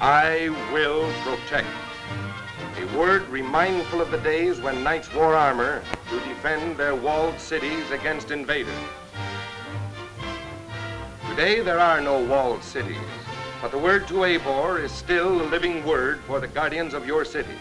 I will protect. A word remindful of the days when knights wore armor to defend their walled cities against invaders. Today there are no walled cities, but the word tuabor is still a living word for the guardians of your city,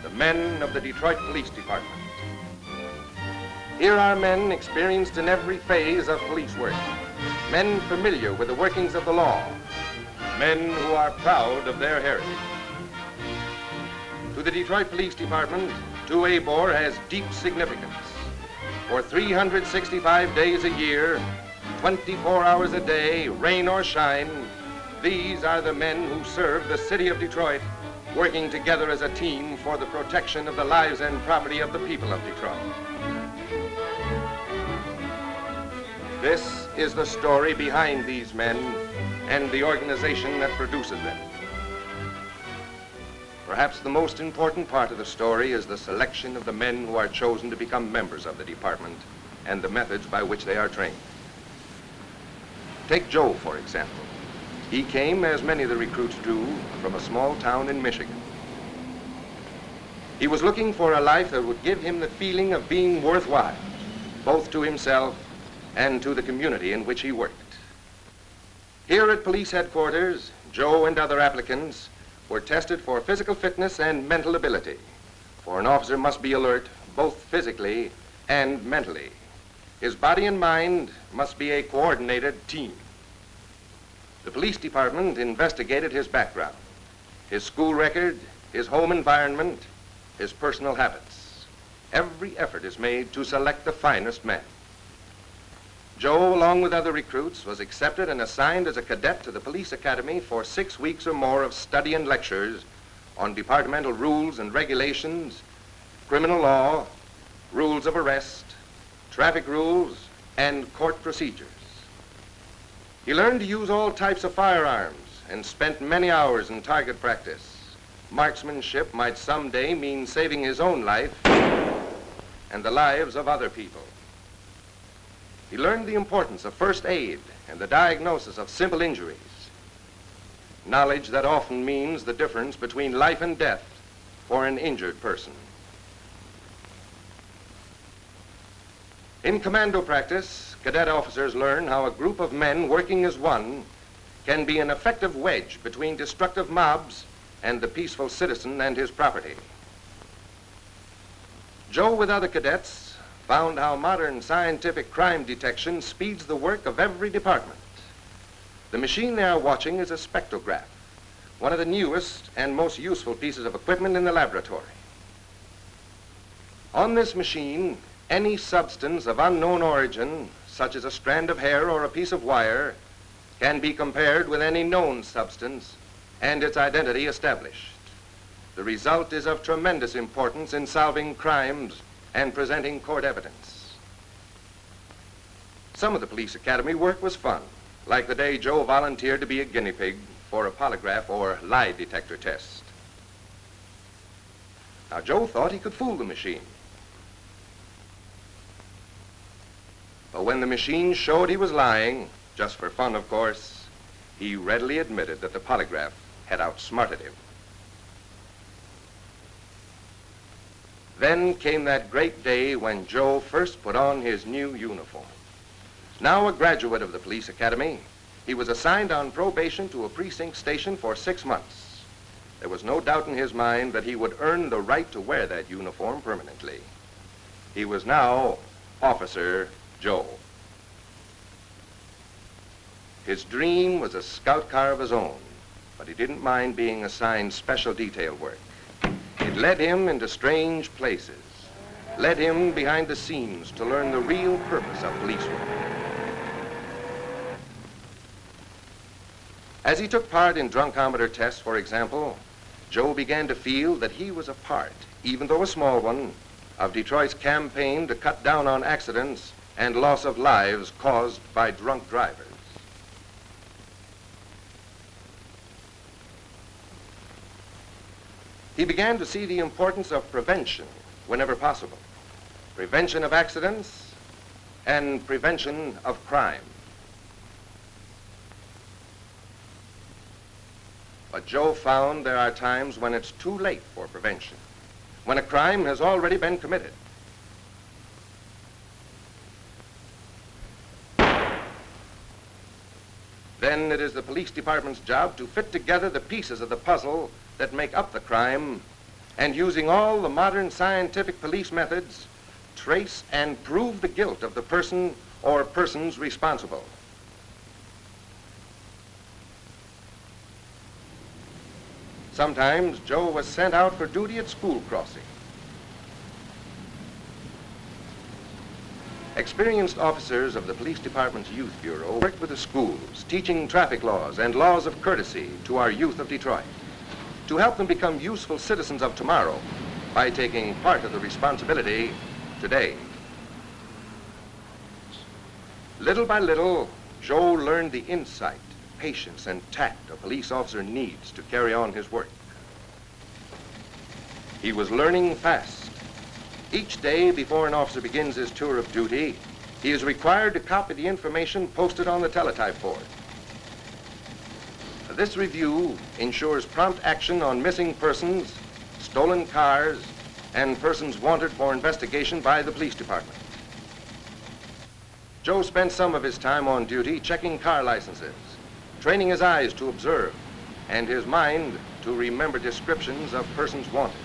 the men of the Detroit Police Department. Here are men experienced in every phase of police work, men familiar with the workings of the law, men who are proud of their heritage. To the Detroit Police Department, tuabor has deep significance. For 365 days a year, 24 hours a day, rain or shine, these are the men who serve the city of Detroit, working together as a team for the protection of the lives and property of the people of Detroit. This is the story behind these men and the organization that produces them. Perhaps the most important part of the story is the selection of the men who are chosen to become members of the department and the methods by which they are trained. Take Joe, for example. He came, as many of the recruits do, from a small town in Michigan. He was looking for a life that would give him the feeling of being worthwhile, both to himself and to the community in which he worked. Here at police headquarters, Joe and other applicants were tested for physical fitness and mental ability, for an officer must be alert both physically and mentally. His body and mind must be a coordinated team. The police department investigated his background, his school record, his home environment, his personal habits. Every effort is made to select the finest men. Joe, along with other recruits, was accepted and assigned as a cadet to the police academy for 6 weeks or more of study and lectures on departmental rules and regulations, criminal law, rules of arrest, traffic rules, and court procedures. He learned to use all types of firearms and spent many hours in target practice. Marksmanship might someday mean saving his own life and the lives of other people. He learned the importance of first aid and the diagnosis of simple injuries, knowledge that often means the difference between life and death for an injured person. In commando practice, cadet officers learn how a group of men working as one can be an effective wedge between destructive mobs and the peaceful citizen and his property. Joe, with other cadets, found how modern scientific crime detection speeds the work of every department. The machine they are watching is a spectrograph, one of the newest and most useful pieces of equipment in the laboratory. On this machine, any substance of unknown origin, such as a strand of hair or a piece of wire, can be compared with any known substance and its identity established. The result is of tremendous importance in solving crimes and presenting court evidence. Some of the police academy work was fun, like the day Joe volunteered to be a guinea pig for a polygraph or lie detector test. Now, Joe thought he could fool the machine. But when the machine showed he was lying, just for fun, of course, he readily admitted that the polygraph had outsmarted him. Then came that great day when Joe first put on his new uniform. Now a graduate of the police academy, he was assigned on probation to a precinct station for 6 months. There was no doubt in his mind that he would earn the right to wear that uniform permanently. He was now Officer Joe. His dream was a scout car of his own, but he didn't mind being assigned special detail work. It led him into strange places, led him behind the scenes to learn the real purpose of police work. As he took part in drunkometer tests, for example, Joe began to feel that he was a part, even though a small one, of Detroit's campaign to cut down on accidents and loss of lives caused by drunk drivers. He began to see the importance of prevention whenever possible. Prevention of accidents and prevention of crime. But Joe found there are times when it's too late for prevention, when a crime has already been committed. Then it is the police department's job to fit together the pieces of the puzzle that make up the crime, and using all the modern scientific police methods, trace and prove the guilt of the person or persons responsible. Sometimes Joe was sent out for duty at school crossing. Experienced officers of the Police Department's Youth Bureau worked with the schools, teaching traffic laws and laws of courtesy to our youth of Detroit, to help them become useful citizens of tomorrow by taking part of the responsibility today. Little by little, Joe learned the insight, patience, and tact a police officer needs to carry on his work. He was learning fast. Each day before an officer begins his tour of duty, he is required to copy the information posted on the teletype board. This review ensures prompt action on missing persons, stolen cars, and persons wanted for investigation by the police department. Joe spent some of his time on duty checking car licenses, training his eyes to observe, and his mind to remember descriptions of persons wanted.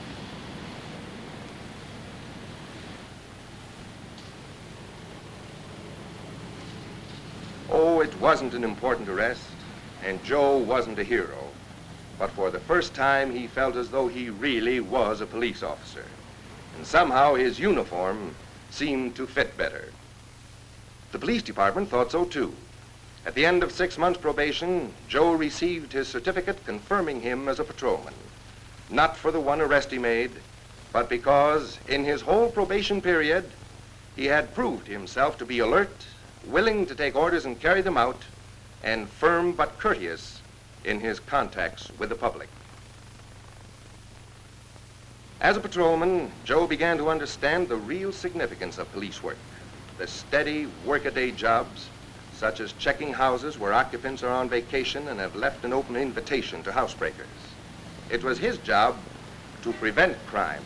Oh, it wasn't an important arrest, and Joe wasn't a hero, but for the first time he felt as though he really was a police officer, and somehow his uniform seemed to fit better. The police department thought so too. At the end of 6 months probation, Joe received his certificate confirming him as a patrolman, not for the one arrest he made, but because in his whole probation period, he had proved himself to be alert, willing to take orders and carry them out, and firm but courteous in his contacts with the public. As a patrolman, Joe began to understand the real significance of police work, the steady workaday jobs, such as checking houses where occupants are on vacation and have left an open invitation to housebreakers. It was his job to prevent crime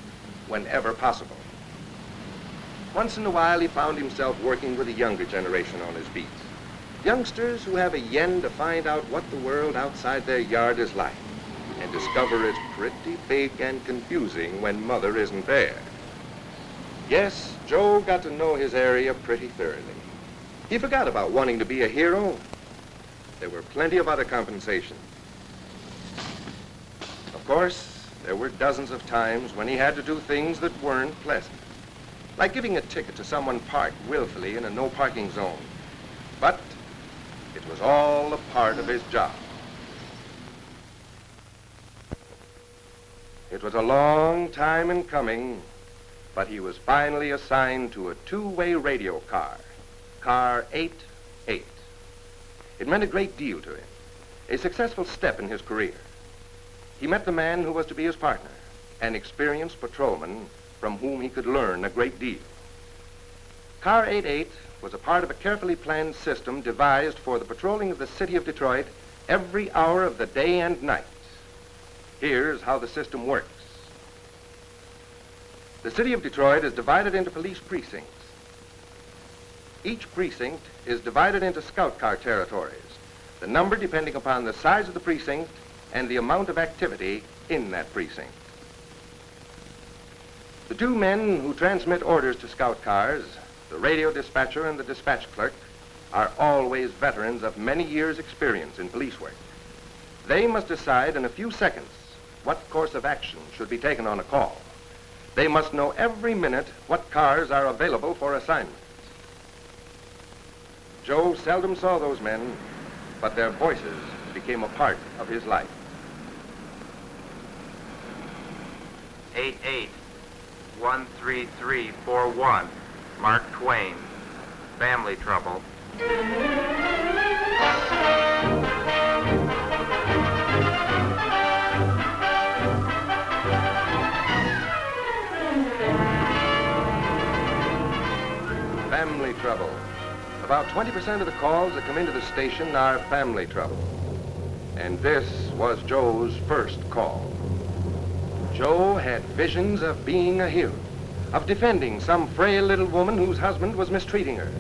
whenever possible. Once in a while, he found himself working with a younger generation on his beat. Youngsters who have a yen to find out what the world outside their yard is like and discover it's pretty big and confusing when mother isn't there. Yes, Joe got to know his area pretty thoroughly. He forgot about wanting to be a hero. There were plenty of other compensations. Of course, there were dozens of times when he had to do things that weren't pleasant, like giving a ticket to someone parked willfully in a no parking zone. But it was all a part of his job. It was a long time in coming, but he was finally assigned to a two-way radio car, car 88. It meant a great deal to him, a successful step in his career. He met the man who was to be his partner, an experienced patrolman from whom he could learn a great deal. Car 88 was a part of a carefully planned system devised for the patrolling of the city of Detroit every hour of the day and night. Here's how the system works. The city of Detroit is divided into police precincts. Each precinct is divided into scout car territories, the number depending upon the size of the precinct and the amount of activity in that precinct. The two men who transmit orders to scout cars, the radio dispatcher and the dispatch clerk, are always veterans of many years' experience in police work. They must decide in a few seconds what course of action should be taken on a call. They must know every minute what cars are available for assignment. Joe seldom saw those men, but their voices became a part of his life. 88-13341, Mark Twain, family trouble. Family trouble. About 20% of the calls that come into the station are family trouble. And this was Joe's first call. Joe had visions of being a hero, of defending some frail little woman whose husband was mistreating her.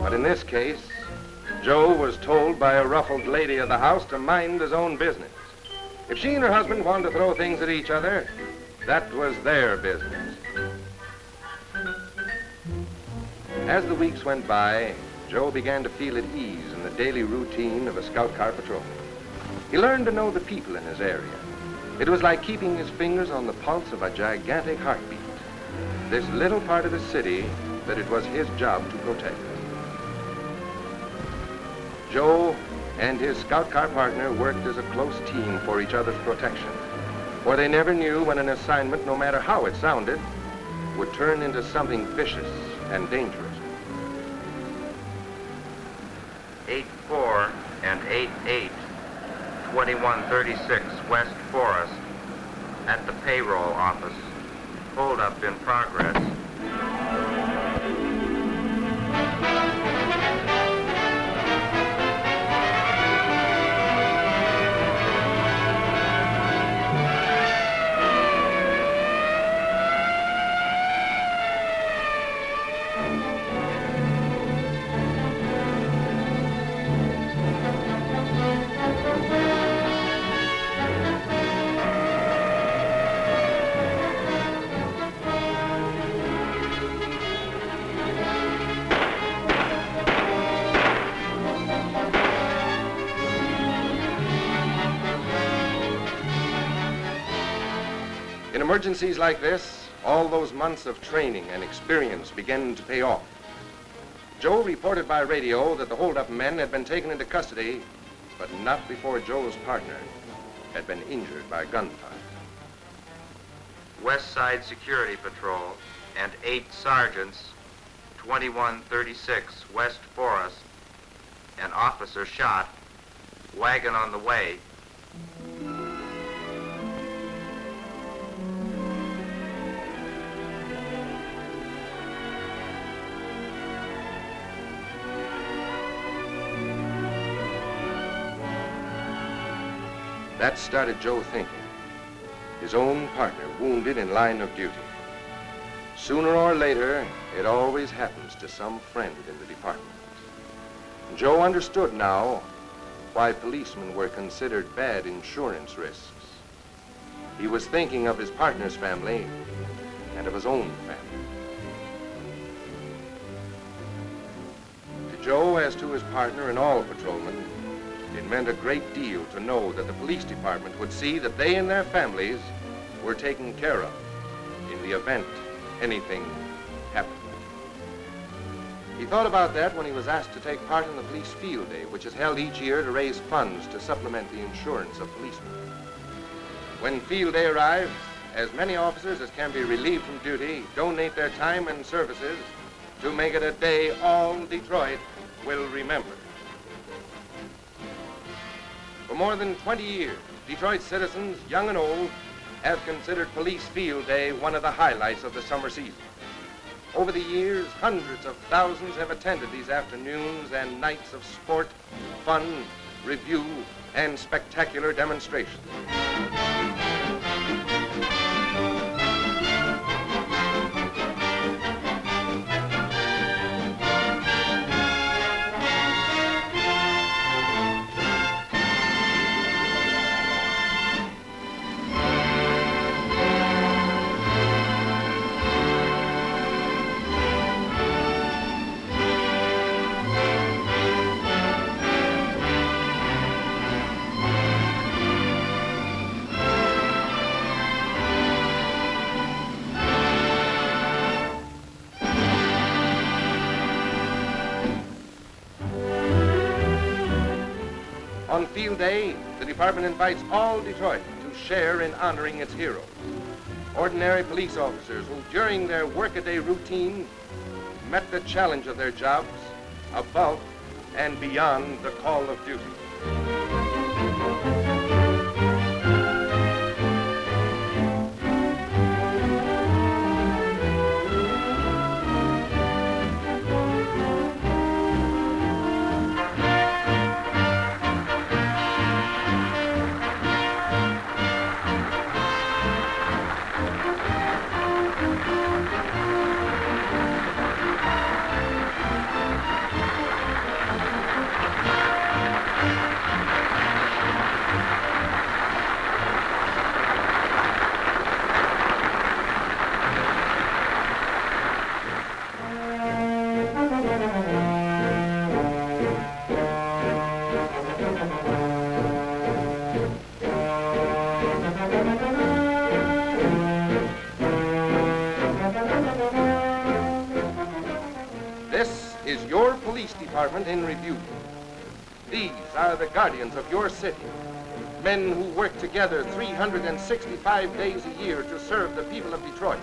But in this case, Joe was told by a ruffled lady of the house to mind his own business. If she and her husband wanted to throw things at each other, that was their business. As the weeks went by, Joe began to feel at ease in the daily routine of a scout car patrol. He learned to know the people in his area. It was like keeping his fingers on the pulse of a gigantic heartbeat, this little part of the city that it was his job to protect. Joe and his scout car partner worked as a close team for each other's protection, for they never knew when an assignment, no matter how it sounded, would turn into something vicious and dangerous. 8-4 and 8-8, 2136 West Forest, at the payroll office. Hold up in progress. In emergencies like this, all those months of training and experience began to pay off. Joe reported by radio that the holdup men had been taken into custody, but not before Joe's partner had been injured by gunfire. West Side Security Patrol and 8 sergeants, 2136 West Forest. An officer shot. Wagon on the way. That started Joe thinking. His own partner wounded in line of duty. Sooner or later, it always happens to some friend in the department. Joe understood now why policemen were considered bad insurance risks. He was thinking of his partner's family and of his own family. To Joe, as to his partner and all patrolmen, it meant a great deal to know that the police department would see that they and their families were taken care of in the event anything happened. He thought about that when he was asked to take part in the police field day, which is held each year to raise funds to supplement the insurance of policemen. When field day arrives, as many officers as can be relieved from duty donate their time and services to make it a day all Detroit will remember. For more than 20 years, Detroit citizens, young and old, have considered Police Field Day one of the highlights of the summer season. Over the years, hundreds of thousands have attended these afternoons and nights of sport, fun, review, and spectacular demonstrations. On Field Day, the department invites all Detroit to share in honoring its heroes. Ordinary police officers who, during their workaday routine, met the challenge of their jobs above and beyond the call of duty. This is your police department in review. These are the guardians of your city, men who work together 365 days a year to serve the people of Detroit.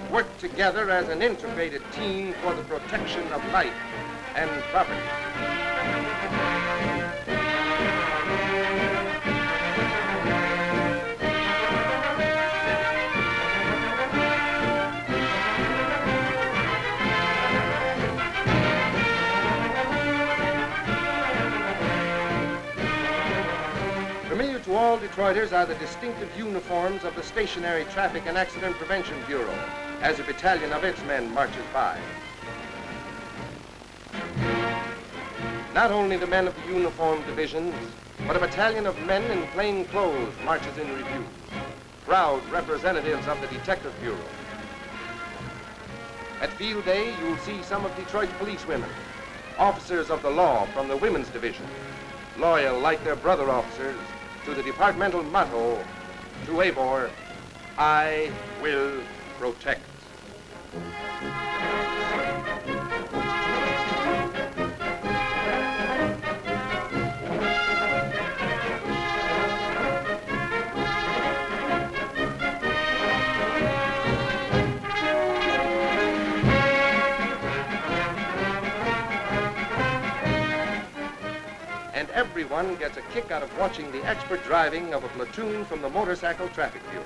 Work together as an integrated team for the protection of life and property. Familiar to all Detroiters are the distinctive uniforms of the Stationary Traffic and Accident Prevention Bureau as a battalion of its men marches by. Not only the men of the uniform divisions, but a battalion of men in plain clothes marches in review, proud representatives of the Detective Bureau. At field day, you'll see some of Detroit's policewomen, officers of the law from the Women's Division, loyal like their brother officers to the departmental motto, to Abor, I will protect. And everyone gets a kick out of watching the expert driving of a platoon from the Motorcycle Traffic Bureau.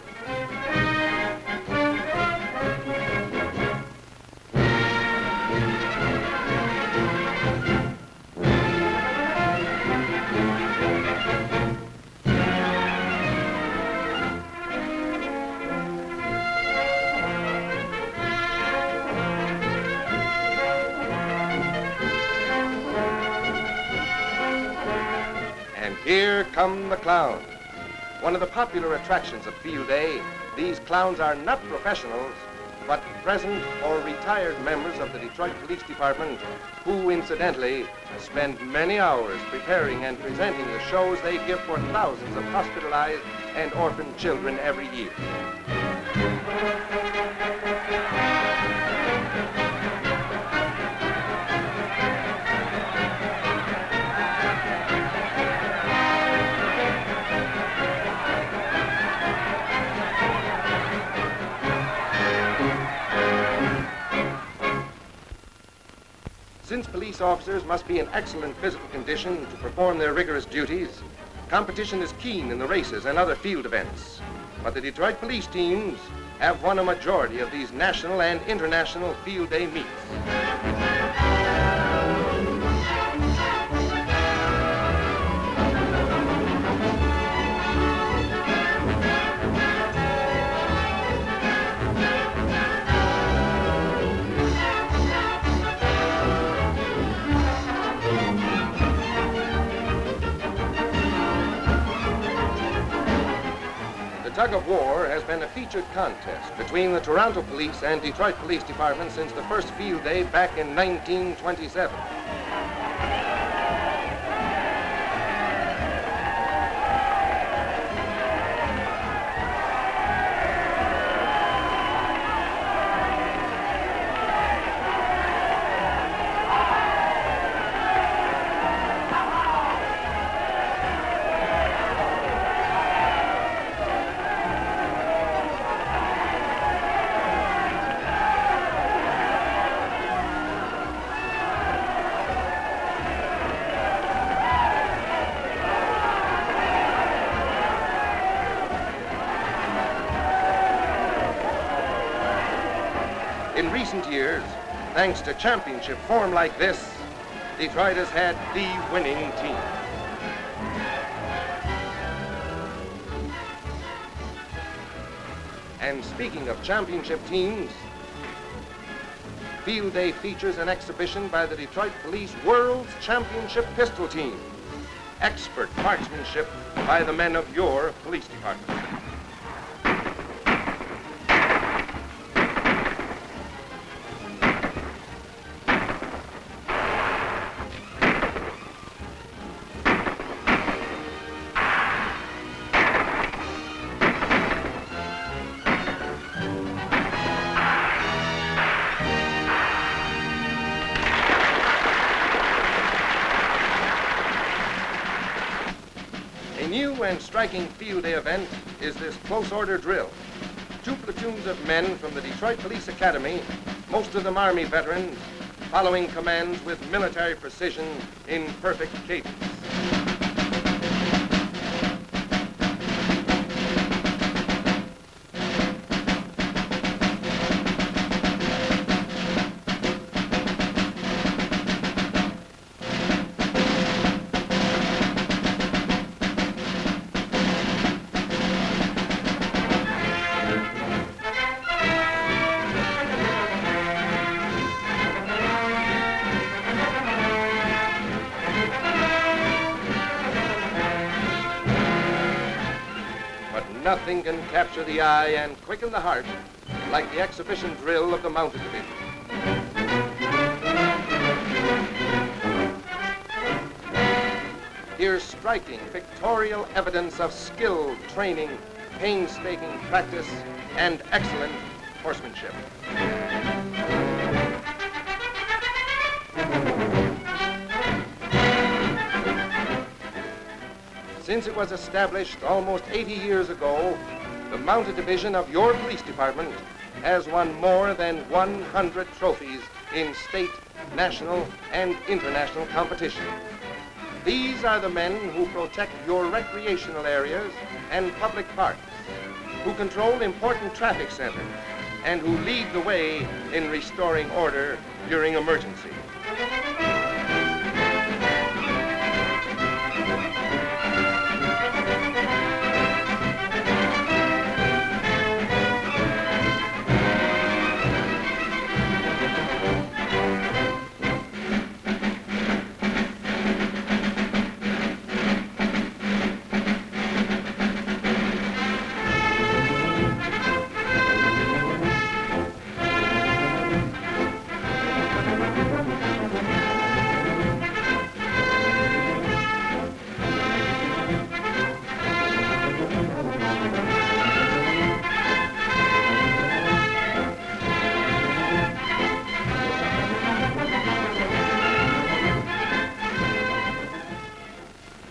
And here come the clowns. One of the popular attractions of field day, these clowns are not professionals, but present or retired members of the Detroit Police Department who, incidentally, spend many hours preparing and presenting the shows they give for thousands of hospitalized and orphaned children every year. Since police officers must be in excellent physical condition to perform their rigorous duties, competition is keen in the races and other field events. But the Detroit police teams have won a majority of these national and international field day meets. The tug of war has been a featured contest between the Toronto Police and Detroit Police Department since the first field day back in 1927. In recent years, thanks to championship form like this, Detroit has had the winning team. And speaking of championship teams, Field Day features an exhibition by the Detroit Police World's Championship Pistol Team. Expert marksmanship by the men of your police department. new and striking field day event is this close order drill. 2 platoons of men from the Detroit Police Academy, most of them Army veterans, following commands with military precision in perfect cadence. Nothing can capture the eye and quicken the heart like the exhibition drill of the Mounted Division. Here's striking, pictorial evidence of skill, training, painstaking practice, and excellent horsemanship. Since it was established almost 80 years ago, the Mounted Division of your police department has won more than 100 trophies in state, national, and international competition. These are the men who protect your recreational areas and public parks, who control important traffic centers, and who lead the way in restoring order during emergency.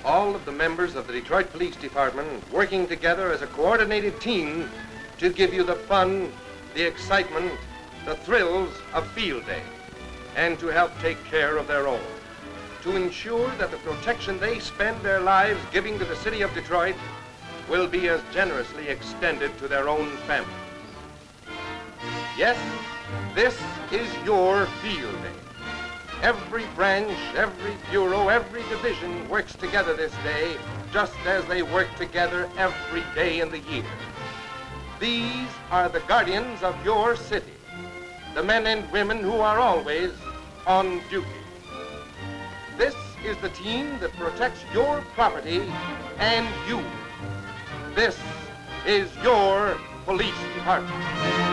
All of the members of the Detroit Police Department working together as a coordinated team to give you the fun, the excitement, the thrills of field day, and to help take care of their own, to ensure that the protection they spend their lives giving to the city of Detroit will be as generously extended to their own families. Yes, this is your field day. Every branch, every bureau, every division works together this day, just as they work together every day in the year. These are the guardians of your city, the men and women who are always on duty. This is the team that protects your property and you. This is your police department.